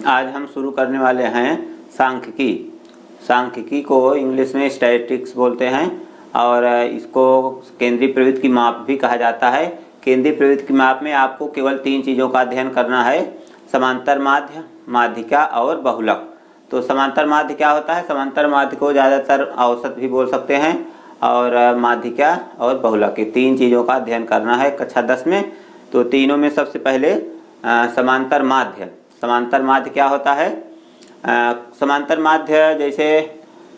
आज हम शुरू करने वाले हैं सांख्यिकी। सांख्यिकी को इंग्लिश में स्टैटिस्टिक्स बोलते हैं और इसको केंद्रीय प्रवृत्ति की माप भी कहा जाता है। केंद्रीय प्रवृत्ति की माप में आपको केवल 3 चीज़ों का अध्ययन करना है, समांतर माध्य, माध्यिका और बहुलक। तो समांतर माध्य क्या होता है? समांतर माध्य को ज़्यादातर औसत भी बोल सकते हैं और माध्यिका और बहुलक, ये 3 चीज़ों का अध्ययन करना है कक्षा 10 में। तो तीनों में सबसे पहले समांतर माध्य। समांतर माध्य क्या होता है? समांतर माध्य जैसे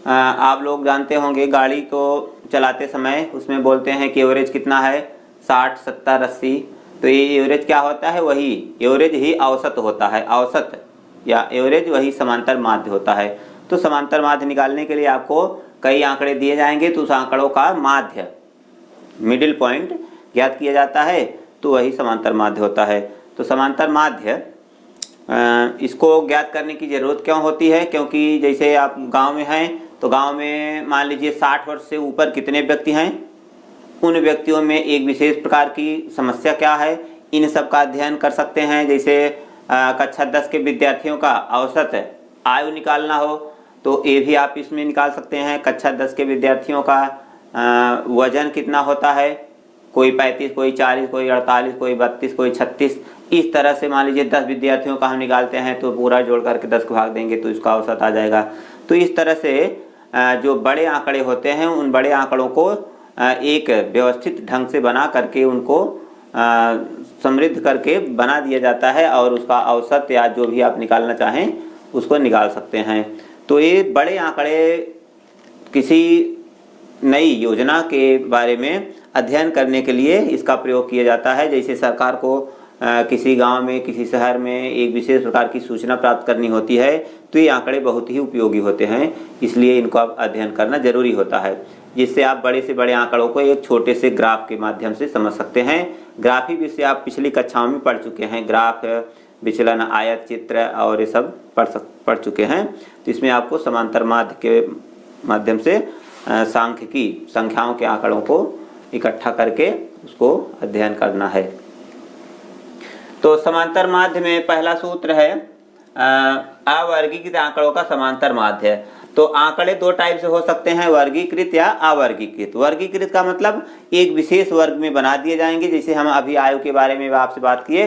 आप लोग जानते होंगे, गाड़ी को चलाते समय उसमें बोलते हैं कि एवरेज कितना है, 60, 70, 80। तो ये एवरेज क्या होता है? वही एवरेज ही औसत होता है। औसत या एवरेज वही समांतर माध्य होता है। तो समांतर माध्य निकालने के लिए आपको कई आंकड़े दिए जाएंगे, तो उस आंकड़ों का माध्य, मिडिल पॉइंट ज्ञात किया जाता है, तो वही समांतर माध्य होता है। तो समांतर माध्य इसको ज्ञात करने की ज़रूरत क्यों होती है? क्योंकि जैसे आप गांव में हैं तो गांव में मान लीजिए 60 वर्ष से ऊपर कितने व्यक्ति हैं, उन व्यक्तियों में एक विशेष प्रकार की समस्या क्या है, इन सब का अध्ययन कर सकते हैं। जैसे कक्षा 10 के विद्यार्थियों का औसत आयु निकालना हो तो ये भी आप इसमें निकाल सकते हैं। कक्षा 10 के विद्यार्थियों का वजन कितना होता है, कोई 35, कोई 40, कोई 48, कोई 32, कोई 36, इस तरह से मान लीजिए 10 विद्यार्थियों का हम निकालते हैं तो पूरा जोड़ करके 10 को भाग देंगे तो इसका औसत आ जाएगा। तो इस तरह से जो बड़े आंकड़े होते हैं उन बड़े आंकड़ों को एक व्यवस्थित ढंग से बना करके उनको समृद्ध करके बना दिया जाता है और उसका औसत या जो भी आप निकालना चाहें उसको निकाल सकते हैं। तो ये बड़े आंकड़े किसी नई योजना के बारे में अध्ययन करने के लिए इसका प्रयोग किया जाता है। जैसे सरकार को किसी गांव में, किसी शहर में एक विशेष प्रकार की सूचना प्राप्त करनी होती है तो ये आंकड़े बहुत ही उपयोगी होते हैं, इसलिए इनको आप अध्ययन करना जरूरी होता है, जिससे आप बड़े से बड़े आंकड़ों को एक छोटे से ग्राफ के माध्यम से समझ सकते हैं। ग्राफी विषय आप पिछली कक्षाओं में पढ़ चुके हैं, ग्राफ, विचलन, आयत चित्र और ये सब पढ़ चुके हैं। तो इसमें आपको समांतर माध्य के माध्यम से सांख्यिकी, संख्याओं के आंकड़ों को इकट्ठा करके उसको अध्ययन करना है। तो समांतर माध्य में पहला सूत्र है अवर्गीकृत आंकड़ों का समांतर माध्य। तो आंकड़े 2 टाइप से हो सकते हैं, वर्गीकृत या अवर्गीकृत। वर्गीकृत का मतलब एक विशेष वर्ग में बना दिए जाएंगे। जैसे हम अभी आयु के बारे में आपसे बात किए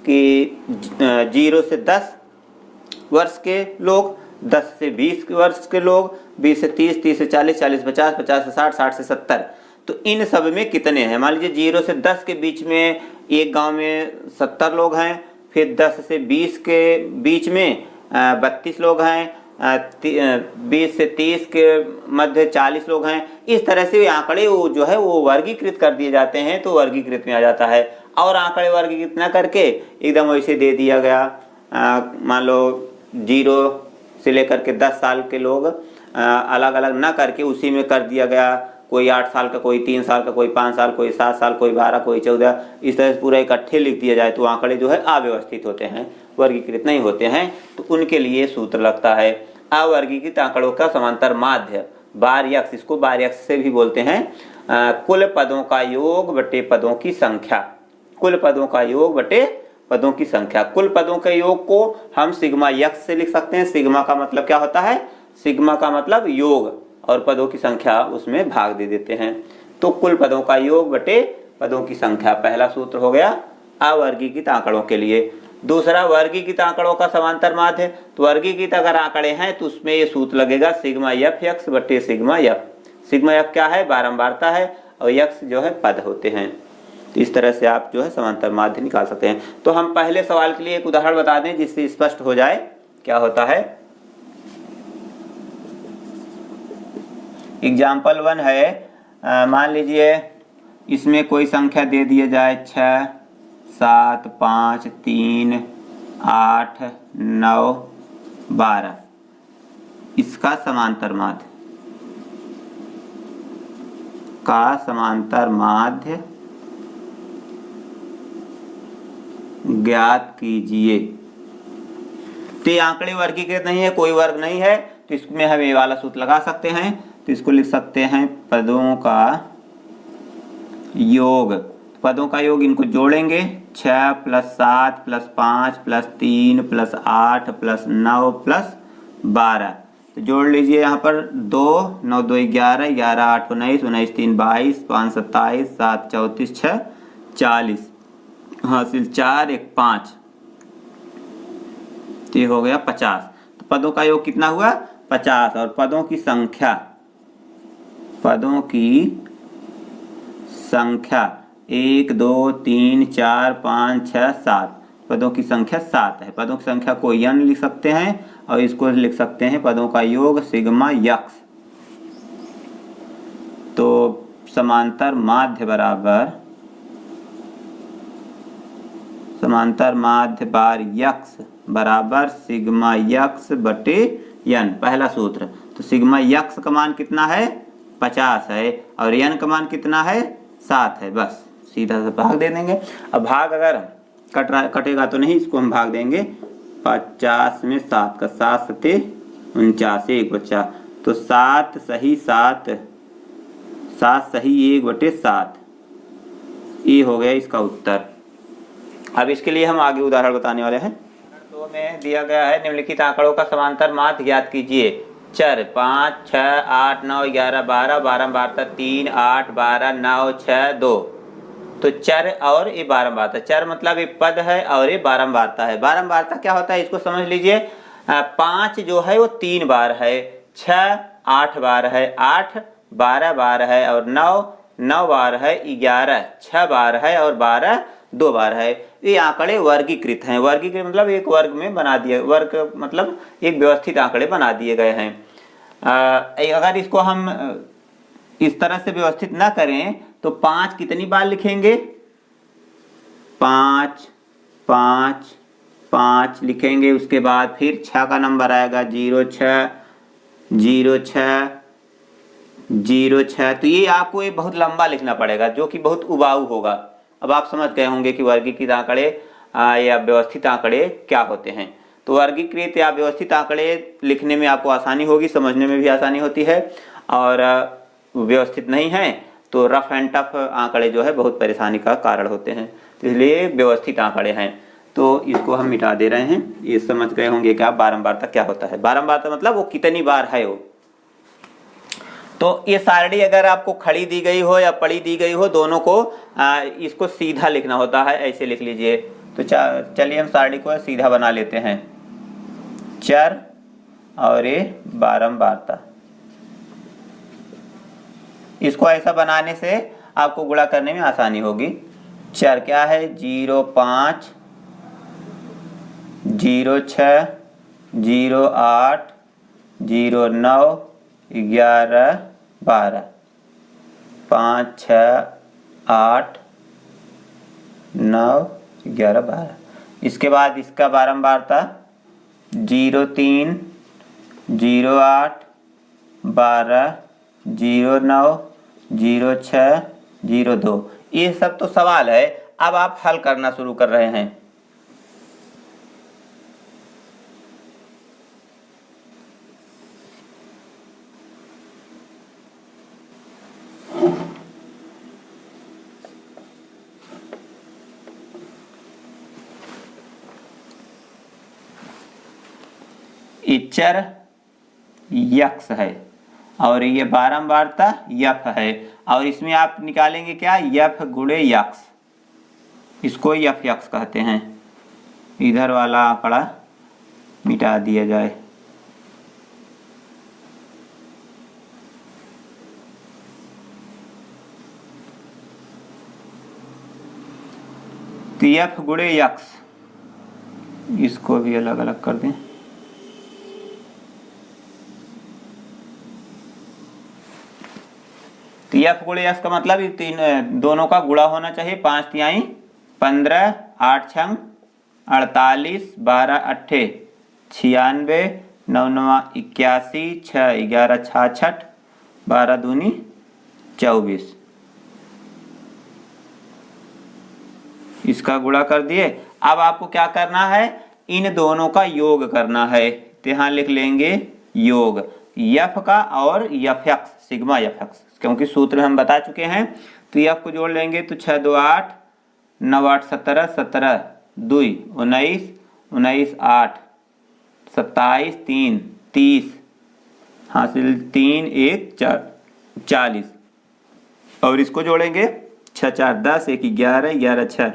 कि 0 से 10 वर्ष के लोग, 10 से 20 वर्ष के लोग, 20 से 30, 30 से 40, 40 से 50, 50 से 60, 60 से 70। तो इन सब में कितने हैं? मान लीजिए 0 से 10 के बीच में एक गांव में 70 लोग हैं, फिर 10 से 20 के बीच में 32 लोग हैं, 20 से 30 के मध्य 40 लोग हैं। इस तरह से आंकड़े वो जो है वो वर्गीकृत कर दिए जाते हैं, तो वर्गीकृत में आ जाता है। और आंकड़े वर्गीकृत न करके एकदम वैसे दे दिया गया, मान लो 0 से लेकर के 10 साल के लोग अलग अलग ना करके उसी में कर दिया गया, कोई 8 साल का, कोई 3 साल का, कोई 5 साल, कोई 7 साल, कोई 12, कोई 14, इस तरह से पूरा इकट्ठे लिख दिया जाए तो आंकड़े जो है अव्यवस्थित होते हैं, वर्गीकृत नहीं होते हैं। तो उनके लिए सूत्र लगता है अवर्गीकृत आंकड़ों का समांतर माध्य, बार्यक्स, इसको बार्यक्स से भी बोलते हैं। कुल पदों का योग बटे पदों की संख्या, कुल पदों का योग बटे पदों की संख्या। कुल पदों के योग को हम सिग्मा यक्स से लिख सकते हैं। सिग्मा का मतलब क्या होता है? सिग्मा का मतलब योग, और पदों की संख्या उसमें भाग दे देते हैं। तो कुल पदों का योग बटे पदों की संख्या पहला सूत्र हो गया अवर्गीकृत आंकड़ों के लिए। दूसरा वर्गीकृत आंकड़ों का समांतर माध्य। तो वर्गीकृत अगर आंकड़े हैं तो उसमें ये सूत्र लगेगा सिग्मा एफ एक्स बटे सिग्मा एफ। सिग्मा एफ क्या है? बारंबारता है, और एक्स जो है पद होते हैं। तो इस तरह से आप जो है समांतर माध्य निकाल सकते हैं। तो हम पहले सवाल के लिए एक उदाहरण बता दें जिससे स्पष्ट हो जाए क्या होता है। एग्जाम्पल 1 है, मान लीजिए इसमें कोई संख्या दे दिया जाए 6, 7, 5, 3, 8, 9, 12। इसका समांतर माध्य ज्ञात कीजिए। तो ये आंकड़े वर्गीकृत नहीं है, कोई वर्ग नहीं है, तो इसमें हम ये वाला सूत्र लगा सकते हैं। तो इसको लिख सकते हैं पदों का योग पदों का योग इनको जोड़ेंगे 6 + 7 + 5 + 3 + 8 + 9 + 12। तो जोड़ लीजिए यहाँ पर 2 9 2 11 11 8 19 19 3 22 5 27 7 34 6 40 हासिल 4 1 5। तो ये हो गया 50। तो पदों का योग कितना हुआ 50। और पदों की संख्या 1 2 3 4 5 6 7। पदों की संख्या 7 है। पदों की संख्या को n लिख सकते हैं और इसको लिख सकते हैं पदों का योग सिग्मा यक्स। तो समांतर माध्य बार यक्स बराबर सिग्मा यक्स बटे n। पहला सूत्र। तो सिग्मा यक्स का मान कितना है 50 है और n का मान कितना है 7 है। बस सीधा सा भाग दे देंगे। अब भाग अगर कटेगा तो नहीं, इसको हम भाग देंगे 50 में 7 का 7 7 49 1 बचा। तो 7 सही 7 सही 1/7। ये हो गया इसका उत्तर। अब इसके लिए हम आगे उदाहरण बताने वाले हैं। तो में दिया गया है निम्नलिखित आंकड़ों का समांतर माध्य ज्ञात कीजिए। चर 5 6 8 9 11 12 12 12 3 8 12 9 6 2। तो चर और ये बारंबारता। चर मतलब ये पद है और ये बारंबारता है। बारंबारता क्या होता है इसको समझ लीजिए। 5 जो है वो 3 बार है, 6 8 बार है, 8 12 बार है और 9 बार है, 11 6 बार है और 12 2 बार है। ये आंकड़े वर्गीकृत हैं। वर्गीकृत मतलब एक वर्ग में बना दिए, वर्ग मतलब एक व्यवस्थित आंकड़े बना दिए गए हैं। अगर इसको हम इस तरह से व्यवस्थित ना करें तो 5 कितनी बार लिखेंगे 5 5 5 लिखेंगे। उसके बाद फिर 6 का नंबर आएगा 0 6 0 6 0 6। तो ये आपको ये बहुत लंबा लिखना पड़ेगा जो कि बहुत उबाऊ होगा। अब आप समझ गए होंगे कि वर्गीकृत आंकड़े या व्यवस्थित आंकड़े क्या होते हैं। तो वर्गीकृत या व्यवस्थित आंकड़े लिखने में आपको आसानी होगी, समझने में भी आसानी होती है। और व्यवस्थित नहीं है तो रफ एंड टफ आंकड़े जो है बहुत परेशानी का कारण होते हैं। तो इसलिए व्यवस्थित आंकड़े हैं। तो इसको हम मिटा दे रहे हैं। ये समझ गए होंगे कि आप बारंबारता क्या होता है। बारंबारता मतलब वो कितनी बार है वो। तो ये सारणी अगर आपको खड़ी दी गई हो या पड़ी दी गई हो, दोनों को इसको सीधा लिखना होता है। ऐसे लिख लीजिए। तो चलिए हम सारणी को सीधा बना लेते हैं। चर और ये बारंबारता। इसको ऐसा बनाने से आपको गुणा करने में आसानी होगी। चर क्या है 0 5 0 6 0 8 0 9 11 12 5 6 8 9 11 12। इसके बाद इसका बारंबारता 0 3 0 8 12 0 9 0 6 0 2। ये सब तो सवाल है। अब आप हल करना शुरू कर रहे हैं। चर यक्स है और ये बारंबारता यफ है और इसमें आप निकालेंगे क्या यफ गुणे यक्स। इसको यफ यक्स कहते हैं। इधर वाला आंकड़ा मिटा दिया जाए। तो यफ गुणे यक्स, इसको भी अलग अलग कर दें। यफ गुणे यक्स का मतलब ये तीन दोनों का गुणा होना चाहिए। 5 तिहाई 15 8 छंग 48 12 अट्ठे 96 9 9 81 6 11 66 12 दूनी 24। इसका गुणा कर दिए। अब आपको क्या करना है इन दोनों का योग करना है। तो यहाँ लिख लेंगे योग यफ का और F x sigma F x, क्योंकि सूत्र हम बता चुके हैं। तो यफ को जोड़ लेंगे तो 6 2 8, 9 8 17, 17 2 19, 19 8 27 3 30, हासिल 3 1 4 40। और इसको जोड़ेंगे 6 4 10, 1 11, 11 6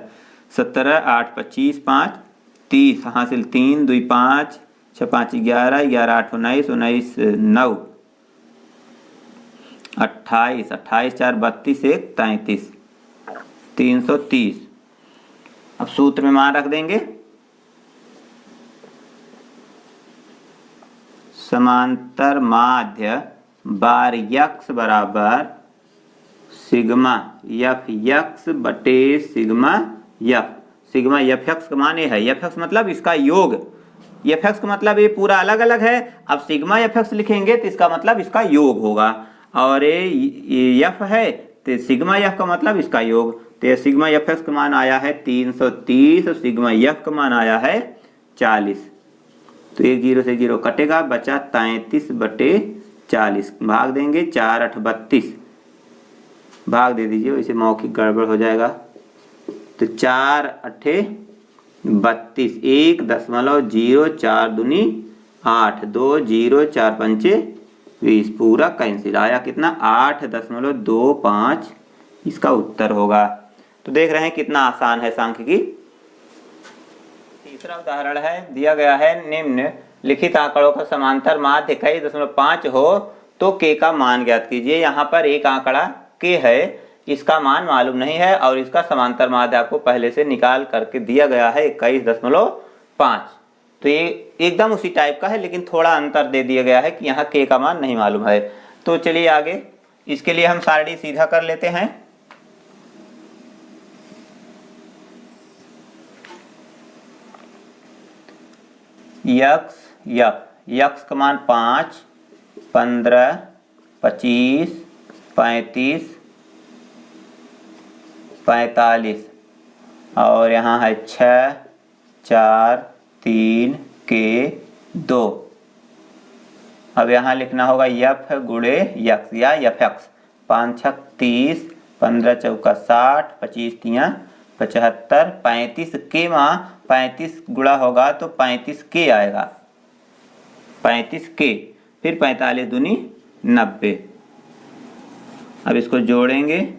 17, 8 25 5 30, हासिल 3 2 5, 6 5 11, 11 8 19, 19 9 28, 28 4 32, 1 33, 330। अब सूत्र में मान रख देंगे। समांतर माध्य बार यक्स बराबर सिग्मा यफ यक्स बटे sigma F. Sigma F x का मान ये है, यफ यक्स मतलब इसका योग, यफ यक्स का मतलब ये पूरा अलग अलग है। अब सिग्मा यफ यक्स लिखेंगे तो इसका मतलब इसका योग होगा, और ये यफ है तो सिग्मा यफ का मतलब इसका योग। तो ये सिग्मा यफ यक्स का मान आया है 330 और सिग्मा यफ का मान आया है 40। तो 1 0 से 0 कटेगा, बचा 33 बटे 40। भाग देंगे 4 8 32, भाग दे दीजिए, वैसे मौखिक गड़बड़ हो जाएगा। तो 4 8 32, 1.0 4 दूनी 8, 2 0 4 5 20, पूरा कैंसिल आया कितना 8.25 इसका उत्तर होगा। तो देख रहे हैं कितना आसान है सांख्यिकी। तीसरा उदाहरण है, दिया गया है निम्न लिखित आंकड़ों का समांतर माध्य 21.5 हो तो के का मान ज्ञात कीजिए। यहाँ पर एक आंकड़ा के है, इसका मान मालूम नहीं है और इसका समांतर माध्य आपको पहले से निकाल करके दिया गया है 21.5। तो ये एकदम उसी टाइप का है, लेकिन थोड़ा अंतर दे दिया गया है कि यहाँ के का मान नहीं मालूम है। तो चलिए आगे, इसके लिए हम सारणी सीधा कर लेते हैं। यक्स यफ, यक्स का मान 5 15 25 35 45 और यहाँ है 6 4 3 के 2। अब यहाँ लिखना होगा यफ गुणे यक्स या यफ यक्स। 5 6 30, 15 चौका 60, 25 तिया 75, 35 के माँ 35 गुणा होगा तो 35 के आएगा, 35 के, फिर 45 दूनी 90। अब इसको जोड़ेंगे,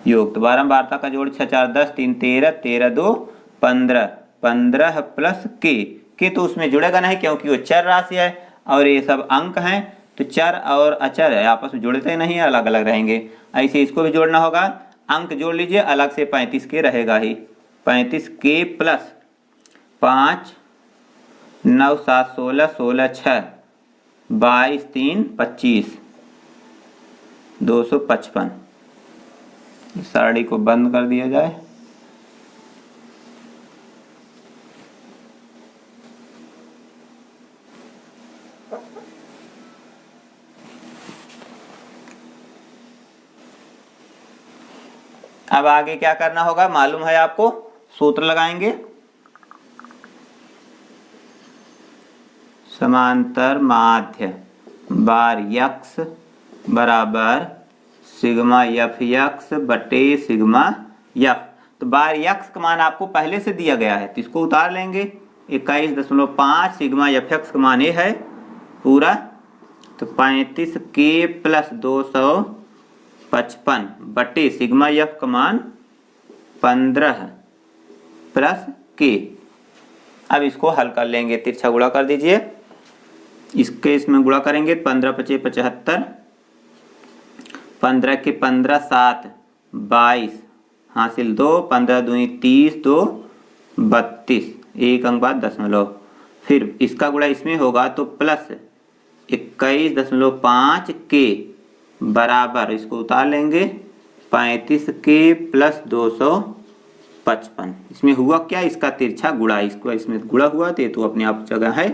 योग तो बारंबारता का जोड़ 6 4 10, 3 13, 13 2 15, 15 प्लस के तो उसमें जुड़ेगा नहीं क्योंकि वो चर राशि है और ये सब अंक हैं, तो चर और अचर है आपस में जुड़ते नहीं है, अलग अलग रहेंगे। ऐसे इसको भी जोड़ना होगा, अंक जोड़ लीजिए, अलग से 35 के रहेगा ही। 35 के प्लस 5 9 7 16, 16 6 22 3 25, 255। सारणी को बंद कर दिया जाए। अब आगे क्या करना होगा मालूम है आपको, सूत्र लगाएंगे। समांतर माध्य बार यक्स बराबर सिग्मा यफ यक्स बटे सिग्मा यफ। तो बार यक्स का मान आपको पहले से दिया गया है तो इसको उतार लेंगे। 21.5 सिग्मा यफ यक्स का मान ये है पूरा, तो 35 के प्लस 255 बटे सिग्मा यफ का मान 15 प्लस के। अब इसको हल कर लेंगे, तिरछा गुणा कर दीजिए, इसके इसमें गुणा करेंगे 15 5 75, 15 के 15 7 22, हासिल 2, 15 दूनी 30, 2 32, एक अंक बाद दशमलव, फिर इसका गुणा इसमें होगा तो प्लस 21.5 के बराबर, इसको उतार लेंगे 35 के प्लस 255। इसमें हुआ क्या, इसका तिरछा गुणा, इसको इसमें गुणा हुआ तो अपने आप जगह है।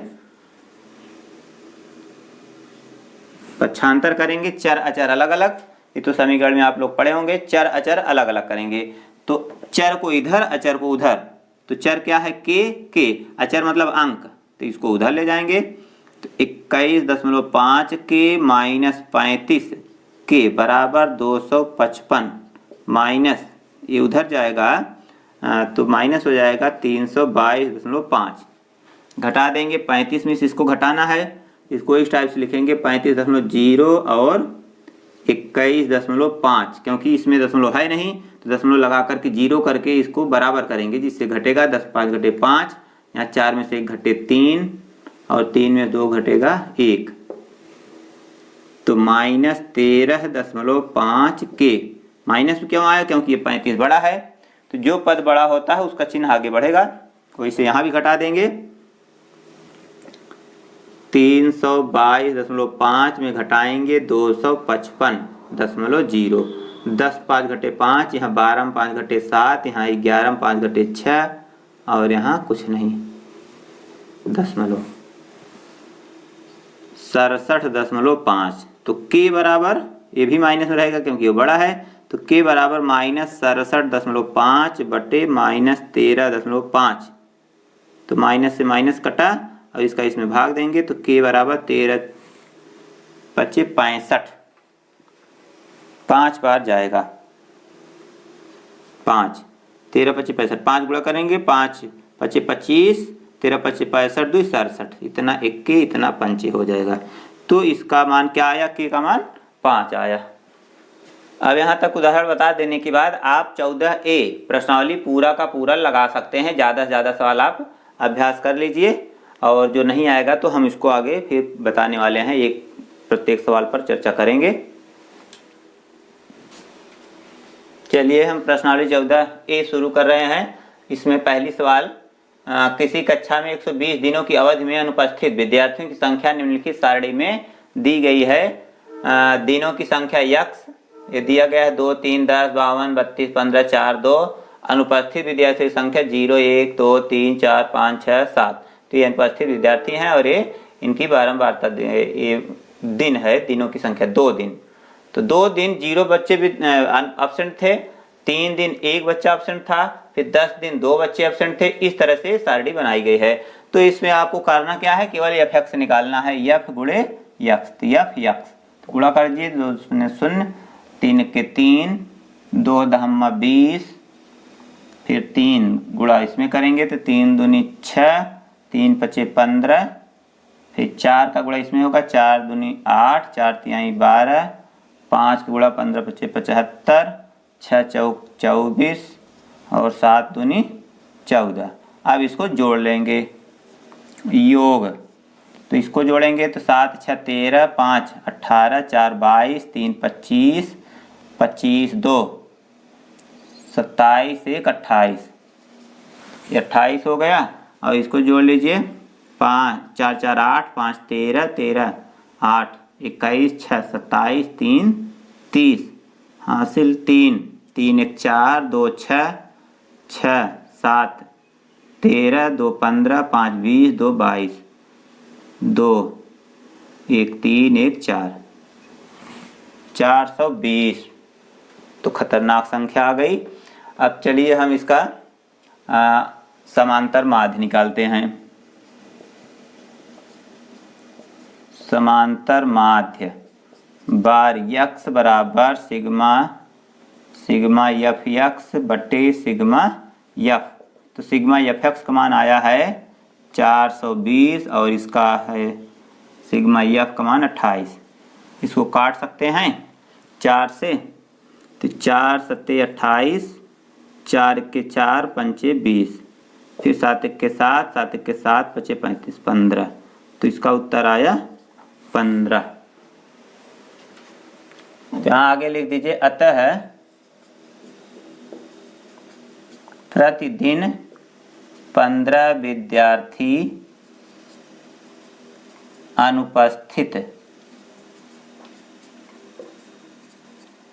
पक्षांतर करेंगे, चर अचर अलग अलग, ये तो समीकरण में आप लोग पढ़े होंगे। चर अचर अलग अलग करेंगे तो चर को इधर अचर को उधर, तो चर क्या है के, अचर मतलब अंक, तो इसको उधर ले जाएंगे। तो 21.5 के माइनस 35 के बराबर 255 माइनस ये उधर जाएगा तो माइनस हो जाएगा 322.5। घटा देंगे 35 में से इसको घटाना है, इसको इस टाइप से लिखेंगे 35.0 और 21.5, क्योंकि इसमें दशमलव है नहीं तो दशमलव लगा करके 0 करके इसको बराबर करेंगे, जिससे घटेगा 10 5 घटे 5, यहाँ 4 में से 1 घटे 3 और 3 में 2 घटेगा 1, तो -13.5 के। माइनस क्यों आया? क्योंकि ये 35 बड़ा है, तो जो पद बड़ा होता है उसका चिन्ह आगे बढ़ेगा, तो इसे यहाँ भी घटा देंगे। 322.5 में घटाएंगे 255.0, 10 5 घटे 5, यहाँ 12 में 5 घटे 7, यहाँ 11 में 5 घटे 6 और यहाँ कुछ नहीं, दशमलव 67.5। तो के बराबर, ये भी माइनस में रहेगा क्योंकि ये बड़ा है, तो के बराबर -67.5 बटे -13.5। तो माइनस से माइनस कटा और इसका इसमें भाग देंगे, तो के बराबर 13 25 65, 5 बार जाएगा 5, 13 25 65, 5 गुणा करेंगे 5 25 25, 13 25 65 2 67, इतना इक्के इतना पंचे हो जाएगा। तो इसका मान क्या आया? के का मान 5 आया। अब यहाँ तक उदाहरण बता देने के बाद आप 14A प्रश्नावली पूरा का पूरा लगा सकते हैं। ज़्यादा से ज़्यादा सवाल आप अभ्यास कर लीजिए, और जो नहीं आएगा तो हम इसको आगे फिर बताने वाले हैं, एक प्रत्येक सवाल पर चर्चा करेंगे। चलिए हम प्रश्नावली 14A शुरू कर रहे हैं। इसमें पहली सवाल, किसी कक्षा में 120 दिनों की अवधि में अनुपस्थित विद्यार्थियों की संख्या निम्नलिखित सारणी में दी गई है। दिनों की संख्या यक्स ये दिया गया है 2 3 10 52 32 15 4 2। अनुपस्थित विद्यार्थियों की संख्या 0 1 2 3 4 5 6 7। तो ये अनुपस्थित विद्यार्थी हैं और ये इनकी बारंबारता, ये दिन है, दिनों की संख्या 2 दिन। तो 2 दिन 0 बच्चे एब्सेंट थे, 3 दिन 1 बच्चा एब्सेंट था, फिर 10 दिन 2 बच्चे एब्सेंट थे। इस तरह से सारणी बनाई गई है। तो इसमें आपको करना क्या है? केवल एफ एक्स निकालना है, एफ गुणे यक्स। तो एफ यक्स तो गुणा कर दीजिए, 2 0 0, 3 के 3, 2 दहम्मा 20, फिर 3 गुणा इसमें करेंगे तो 3 दूनी 6, 3 पचे 15, फिर 4 का गुणा इसमें होगा, 4 दूनी 8, 4 तिहाई 12, 5 का गुणा 15 पचे 75, 6 चौक 24 और 7 दूनी 14। अब इसको जोड़ लेंगे, योग। तो इसको जोड़ेंगे तो 7 6 13, 5 18, 4 22, 3 25, 25 2 27, 1 28, ये 28 हो गया। और इसको जोड़ लीजिए, 5 4 4 8, 5 13, 13 8 21 6 27, 3 30, हासिल 3 3 1 4, 2 6 6 7 13, 2 15, 5 20, 2 22, 2 1 3 1 4, 420। तो खतरनाक संख्या आ गई। अब चलिए हम इसका समांतर माध्य निकालते हैं। समांतर माध्य बार यक्स बराबर सिग्मा सिग्मा एफ यक्स बटे सिग्मा एफ। तो सिग्मा एफ एक्स का मान आया है 420 और इसका है सिग्मा एफ का मान 28। इसको काट सकते हैं 4 से, तो 4 7 28, 4 के 4 पंचे 20, फिर 7 के 7, 7 के 7 पचे 35 15। तो इसका उत्तर आया 15। यहाँ आगे लिख दीजिए, अतः प्रतिदिन 15 विद्यार्थी अनुपस्थित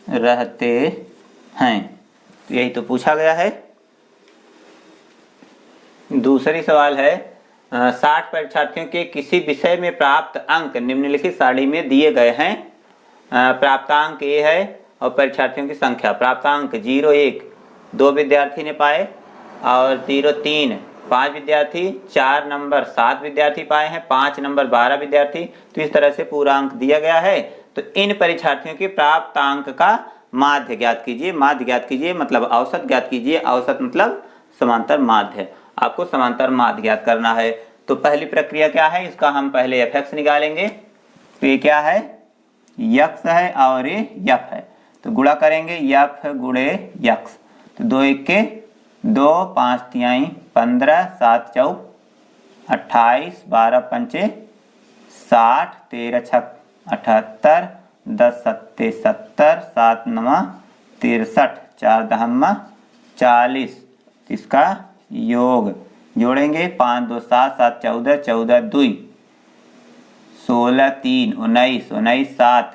रहते हैं। तो यही तो पूछा गया है। दूसरी सवाल है, 60 परीक्षार्थियों के किसी विषय में प्राप्त अंक निम्नलिखित सारणी में दिए गए हैं। प्राप्तांक ये है और परीक्षार्थियों की संख्या। प्राप्तांक 0 1 2 विद्यार्थी ने पाए, और 0 3 5 विद्यार्थी, 4 नंबर 7 विद्यार्थी पाए हैं, 5 नंबर 12 विद्यार्थी। तो इस तरह से पूरा अंक दिया गया है। तो इन परीक्षार्थियों के प्राप्त अंक का माध्य ज्ञात कीजिए। माध्य ज्ञात कीजिए मतलब औसत ज्ञात कीजिए। औसत मतलब समांतर माध्य। आपको समांतर माध्य ज्ञात करना है। तो पहली प्रक्रिया क्या है, इसका हम पहले fx निकालेंगे। तो ये क्या है, यक्स है और ये यफ है। तो गुणा करेंगे यफ गुणे यक्स। तो 2 1 2, 5 तिहाई 15, 7 चौक 28, 12 पंचे 60, 13 छक 78, 10 सत्ते 70, 7 9 63, 4 दहम्मा 40। इसका योग जोड़ेंगे 5 2 7 7 14 14 2 16 3 19 19 7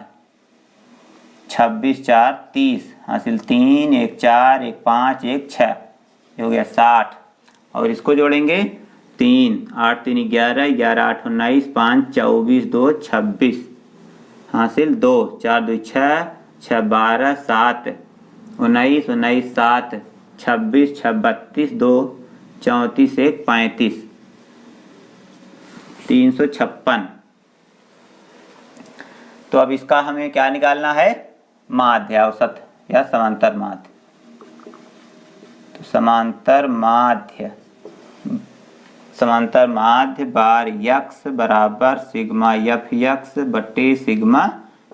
26 4 30 हासिल 3 1 4 1 5 1 6 हो गया 60। और इसको जोड़ेंगे 3 8 3 11 11 8 19 5 24 2 26 हासिल 2 4 2 6 6 12 7 19 19 7 26 6 32 2 34 1 35 356। तो अब इसका हमें क्या निकालना है, माध्य औसत या समांतर माध्य। तो समांतर माध्य बार यक्स बराबर सिग्मा यफ यक्स बटे सिग्मा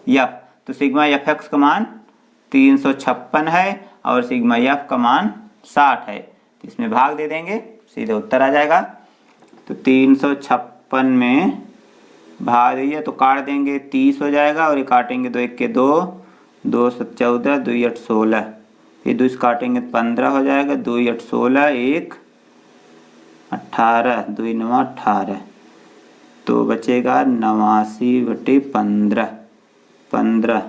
यफ। तो सिग्मा यफ एक्स का मान 356 है और सिग्मा यफ का मान 60 है। तो इसमें भाग दे देंगे, सीधे उत्तर आ जाएगा। तो 356 में भाग दिया तो काट देंगे 30 हो जाएगा और ये काटेंगे 2 1 2 2 7 14 2 8 16 फिर 2 काटेंगे 15 हो जाएगा 2 8 16 1 18 2 9 18। तो बचेगा 89 बटे 15 15।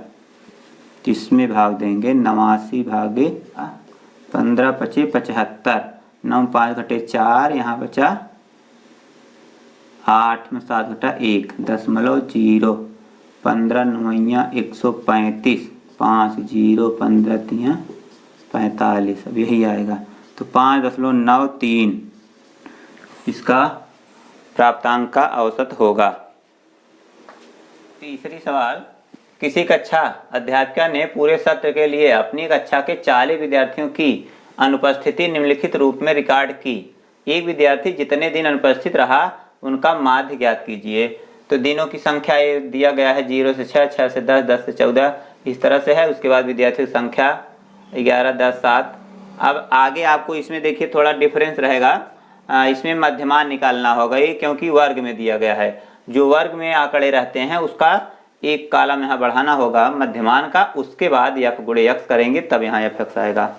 इसमें भाग देंगे 89 भागे 15 पचे 75 9 5 घटे 4 यहाँ बचा 8 में 7 घटा 1 0.0 15 9 135 5 0 15 3 45। अब यही आएगा। तो 5.93 इसका प्राप्तांक का औसत होगा। तीसरी सवाल, किसी कक्षा अध्यापिका ने पूरे सत्र के लिए अपनी कक्षा के 40 विद्यार्थियों की अनुपस्थिति निम्नलिखित रूप में रिकॉर्ड की। एक विद्यार्थी जितने दिन अनुपस्थित रहा उनका माध्य ज्ञात कीजिए। तो दिनों की संख्या ये दिया गया है 0 से 6, 6 से 10, 10 से 14 इस तरह से है। उसके बाद विद्यार्थियों की संख्या 11, 10, 7। अब आगे आपको इसमें देखिए थोड़ा डिफरेंस रहेगा। इसमें मध्यमान निकालना होगा ये, क्योंकि वर्ग में दिया गया है। जो वर्ग में आंकड़े रहते हैं उसका एक कॉलम यहाँ बढ़ाना होगा मध्यमान का, उसके बाद यफ गुणे यक्स करेंगे तब यहाँ एफ एक्स आएगा।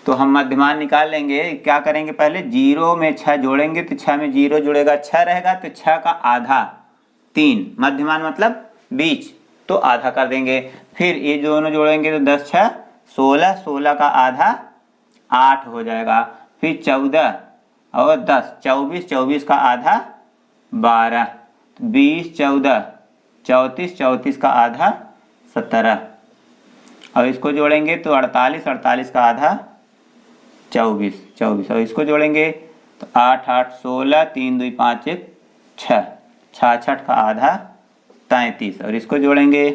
तो हम मध्यमान निकाल लेंगे। क्या करेंगे, पहले 0 में 6 जोड़ेंगे तो 6 में 0 जुड़ेगा 6 रहेगा। तो 6 का आधा 3, मध्यमान मतलब बीच, तो आधा कर देंगे। फिर ये दोनों जोड़ेंगे तो 10 6 16, 16 का आधा 8 हो जाएगा। फिर 14 और 10 24, 24 का आधा 12, 20 14 34, 34 का आधा 17। और इसको जोड़ेंगे तो 48, 48 का आधा 24, 24। और इसको जोड़ेंगे तो 8 8 16 3 2 5 1 6, 66 का आधा 33। और इसको जोड़ेंगे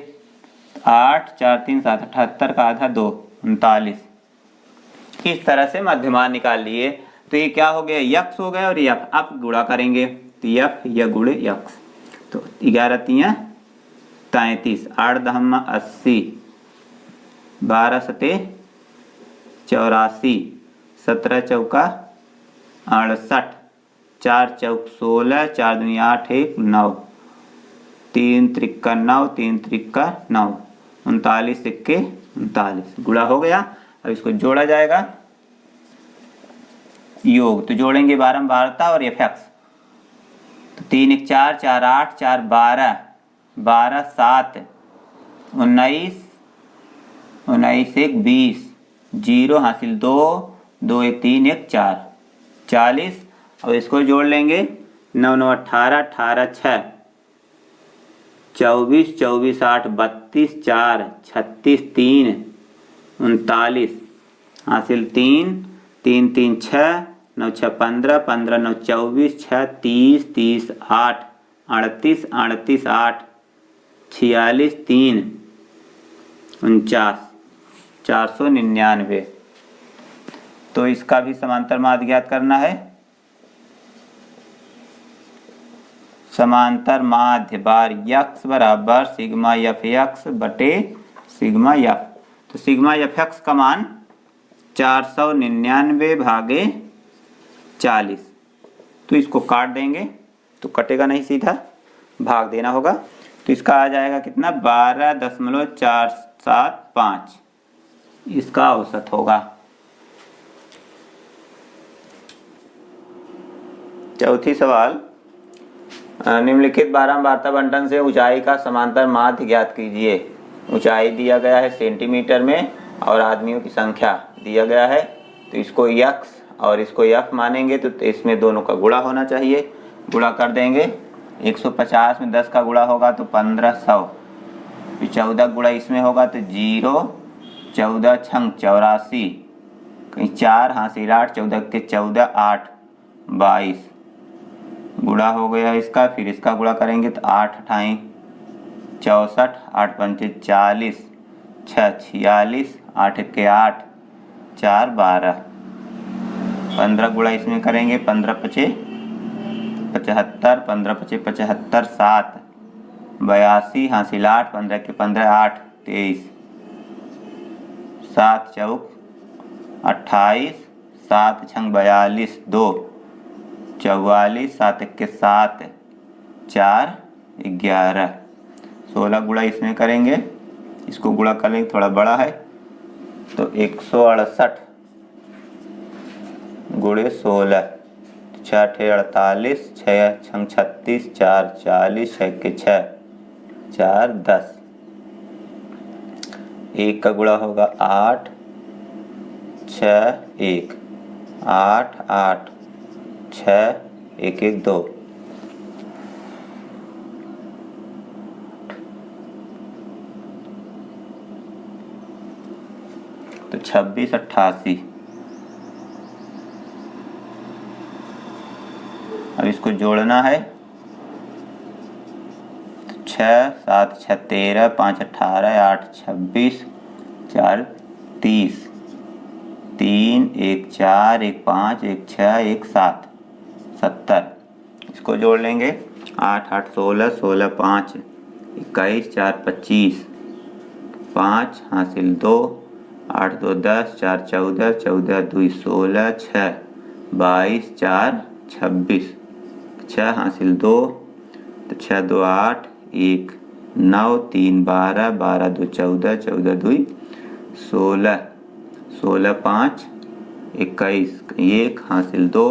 8 4 3 7 78 का आधा 2 39। इस तरह से मध्यमान निकाल लिए। तो ये क्या हो गया, यक्स हो गया और यफ। अब गुणा करेंगे तो यफ या गुणे यक्स। तो 11 3 33, 8 10 80, 12 सते 84, 17 चौका 68, 4 चौक 16, 4 दूनी 8 1 9, 3 त्रिक्का 9, 3 त्रिक्का 9, 39 सिक्के 39। गुणा हो गया। अब इसको जोड़ा जाएगा योग। तो जोड़ेंगे बारंबारता और एफ एक्स। तो 3 1 4 4 8 4 12 12 7 19 19 1 20 0 हासिल 2 2 1 3 1 4 40। और इसको जोड़ लेंगे 9 9 18 18 6 24 24 8 32 4 36 3 39 हासिल 3 3 3 6 9 6 15 15 9 24 6 30 30 8 38 38 8 46 3 49। 499। तो इसका भी समांतर माध्य ज्ञात करना है। समांतर माध्य बार यक्स बराबर सिग्मा एफ एक्स बटे सिग्मा एफ। तो सिग्मा एफ एक्स का मान 499 भागे 40। तो इसको काट देंगे तो कटेगा नहीं, सीधा भाग देना होगा। तो इसका आ जाएगा कितना, 12.475 इसका औसत होगा। चौथी सवाल, निम्नलिखित बारंबारता बंटन से ऊंचाई का समांतर माध्य ज्ञात कीजिए। ऊंचाई दिया गया है सेंटीमीटर में और आदमियों की संख्या दिया गया है। तो इसको यक्स और इसको एफ मानेंगे तो इसमें दोनों का गुणा होना चाहिए। गुणा कर देंगे, 150 में 10 का गुणा होगा तो 1500। फिर 14 गुणा इसमें होगा तो 0, 14 छंग 84, कहीं 4 हासिल 8, 14 के 14 8 22 गुणा हो गया इसका। फिर इसका गुणा करेंगे तो 8 अठाई 64, 8 पंचे 40, 6 46, 8 के 8 4 12। 15 गुणा इसमें करेंगे, 15 पचे 75, 15 पचे 75 7 82 हासिल 8, 15 के 15 8 23, 7 चौक 28, 7 छंग 42 2 44, 7 के 7 4 11। 16 गुणा इसमें करेंगे, इसको गुणा करेंगे थोड़ा बड़ा है तो 168 गुणे 16, 6 × 48, 6 छंग 36, 4 40, 6 के 6 4 10। 1 का गुणा होगा 8 6 1 8 8 6 1 1 2। तो 26 88। अब इसको जोड़ना है। 6 7 6 13, 5 18, 8 26, 4 30, 3 1 4, 1 5, 1 6, 1 7 70। इसको जोड़ लेंगे, 8 8 16, 16 5 21, 4 25, 5 हासिल 2, 8 2 10, 4 14, 14 2 16, 6 22, 4 26, 6 हासिल 2 तो 6 2 8 1 9 3 12, 12 2 14, 14 2 16, 16 5 21, 1 हासिल 2।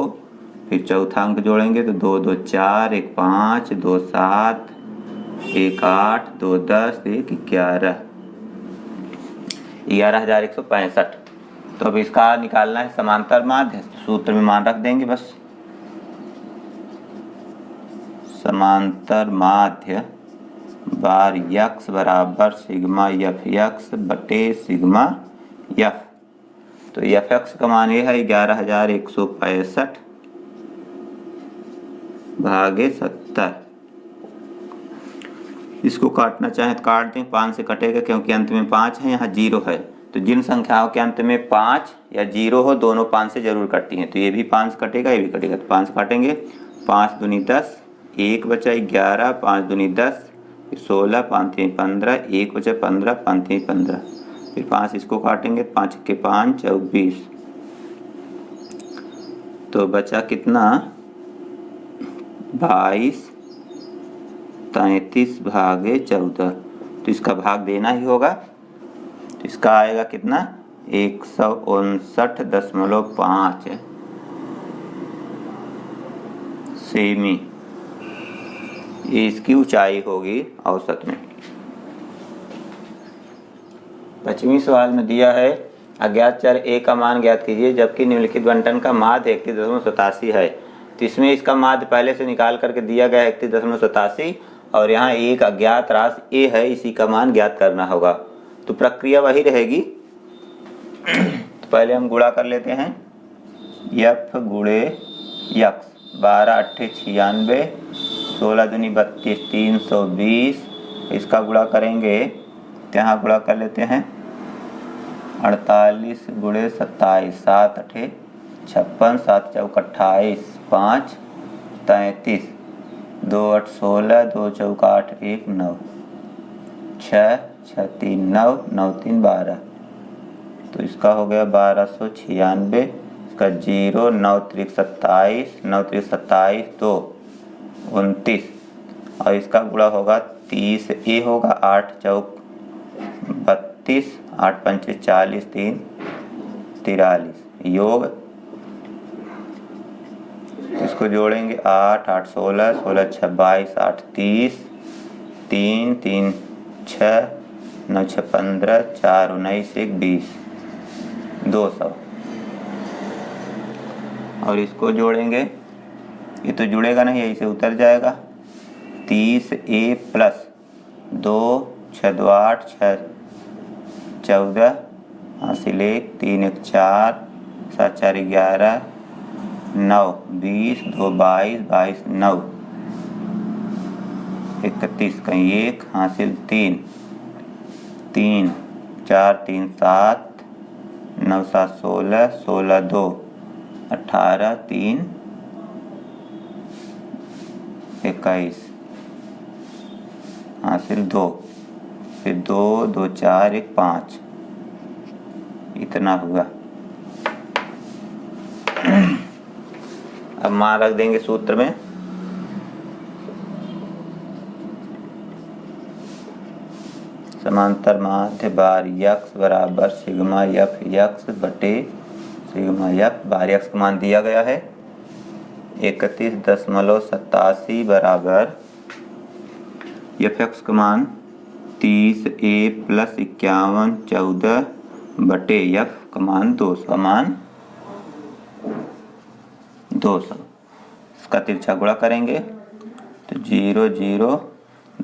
फिर चौथा अंक जोड़ेंगे तो 2 2 4, 1 5, 2 7, 1 8, 2 10, 1 11, 11,165। तो अब इसका निकालना है समांतर माध्य। सूत्र में मान रख देंगे बस। समांतर माध्य बार यक्स बराबर सिग्मा एफ एक्स बटे सिग्मा एफ। तो एफ एक्स का मान ये है 11,165 भागे 70। इसको काटना चाहे तो काट दें, 5 से कटेगा क्योंकि अंत में 5 है, यहाँ 0 है। तो जिन संख्याओं के अंत में 5 या 0 हो, दोनों 5 से जरूर कटती हैं। तो ये भी 5 कटेगा, ये भी कटेगा। तो 5 काटेंगे, 5 दूनी 10, 1 बचा 11, 5 दूनी 10, फिर 16, 5 3 15, 1 बचा 15, 5 3 15, फिर 5 इसको काटेंगे, 5 के 5 24। तो बचा कितना, 22 33 भागे 14। तो इसका भाग देना ही होगा। तो इसका आएगा कितना, 159.5 सेमी। ये इसकी ऊंचाई होगी औसत में। 25वें सवाल में दिया है अज्ञात चर a का मान ज्ञात कीजिए जबकि निम्नलिखित बंटन का माध्य 31.87 है। तो इसमें इसका माध्य पहले से निकाल करके दिया गया है 31.87 और यहाँ एक अज्ञात राशि a है, इसी का मान ज्ञात करना होगा। तो प्रक्रिया वही रहेगी। तो पहले हम गुणा कर लेते हैं, f गुणे यक्स 12 8 96, 16 दूनी 32 320। इसका गुणा करेंगे तो यहाँ गुणा कर लेते हैं, 48 गुणे 27, 7 अठे 56, 7 चौक 28, 5 33, 2 8 16, 2 चौक 8 1 9, 6 6 3 9, 9 3 12, तो इसका हो गया 1296। इसका 0, 9 3 27, 9 3 27, 2 29, और इसका गुणा होगा 30, ये होगा 8 चौक 32, 8 पंचे 40, 3 43, योग इसको जोड़ेंगे 8 8 16, 16 6 22, 8 30, 3 3 6, 9 6 15, 4 19, 1 20, 200, और इसको जोड़ेंगे, ये तो जुड़ेगा नहीं, यहीं से उतर जाएगा। 30A प्लस 2 6 2 8 6 14, हासिल 1 3 1 4, 7 4 11, 9 20, 2 22, 22 9, 31 कहीं 1, हासिल 3 3 4 3 7, 9 7 16, 16 2 18, 3 21, हासिल 2, फिर 2 2 4 1 5, इतना हुआ। अब मान रख देंगे सूत्र में, समांतर माध्य बार यक्स बराबर सिग्मा यफ यक्स बटे सिग्मा यफ, बार यक्स का मान दिया गया है 31.87 बराबर यफ एक्स का मान 30A प्लस 51 14 बटे यफ का मान 200, मान 200। इसका तिरछा गुणा करेंगे तो 0 0,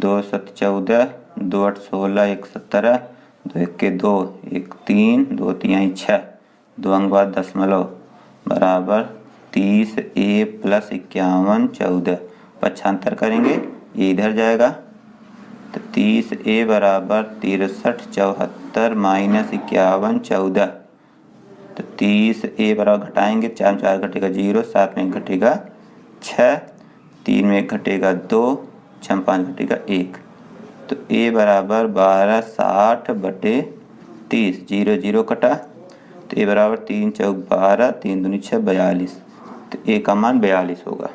2 7 14, 2 8 16, 1 17, 2 1 2, 1 3, 2 3 6, 2 अंक बाद दशमलव बराबर 30A प्लस 51 14, पक्षांतर करेंगे, ये इधर जाएगा तो 30A बराबर 63 74 माइनस 51 14, तो 30A बराबर घटाएंगे, 4 4 घटेगा 0, 7 में घटेगा 6, 3 में घटेगा 2, 6 5 घटेगा 1, तो A बराबर 12 60 बटे 30, 0 0 कटा, तो A बराबर 3 चौक 12, 3 दूनी 6 42, तो A का मान 42 होगा।